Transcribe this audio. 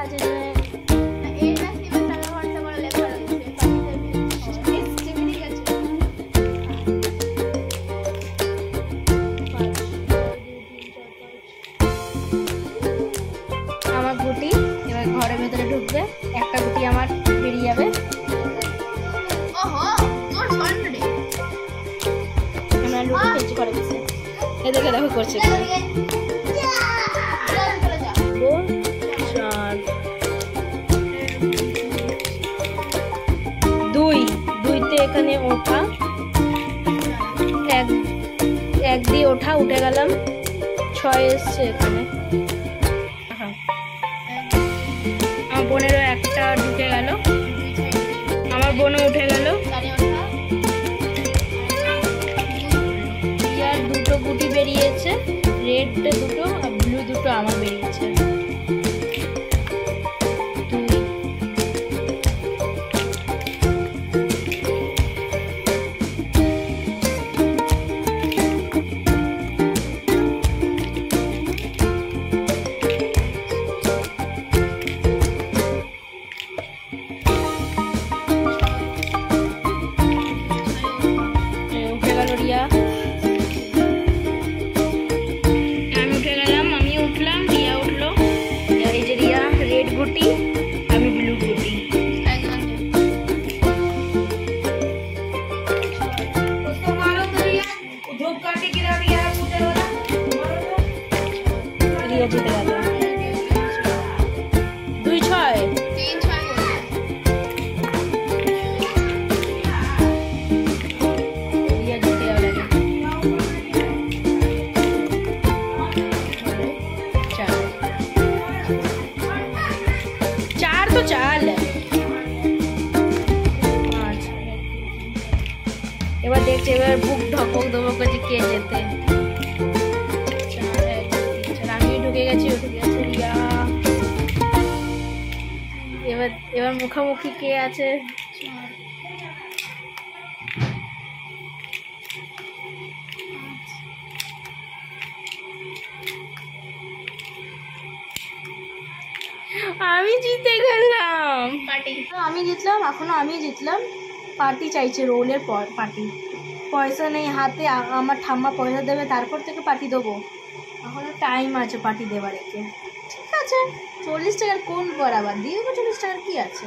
আছে যে এই ম্যাক্সিমাম টাকা খরচা করে লেখা রয়েছে আমার গুটি এবার ঘরের ভেতরে ঢুকবে, একটা গুটি আমার বেরিয়ে যাবে। আমরা লুডো খেলছি ঘরে বসে, এদেরকে দেখো করছে দুইতে এখানে ওঠা, এক দিয়ে ওঠা, উঠে গেলাম, 6 এসছে এখানে। আমার বোনেরও একটা ঢুকে গেল, আমার বোনও উঠে গেল। ইয়ার দুটো গুটি বেরিয়েছে, রেড দুটো আর ব্লু দুটো আমার বেরিয়েছে। আমি উঠে গেলাম, আমি উঠলাম, রিয়া উঠলো। এই যে রিয়া রেড গুটি, আমি ব্লু গুটি। রিয়া জিতে গেল 2-6। এবার দেখছি, এবার বুক ধপক ধপক করছে কে যেতে। আমি ঢুকে গেছি, রিয়া। এবার মুখোমুখি কে আছে? আমি জিতে গেলাম, পার্টি আমি জিতলাম, এখনো আমি জিতলাম। পার্টি চাইছে, রোলের পার্টি। পয়সা নেই হাতে, আমার ঠাম্মা পয়সা দেবে, তারপর থেকে পার্টি দেবো। এখনো টাইম আছে পার্টি দেবার। ঠিক আছে, 40 টাকার কোন বরাবর দিয়ে দেবো, 40 টাকার কি আছে।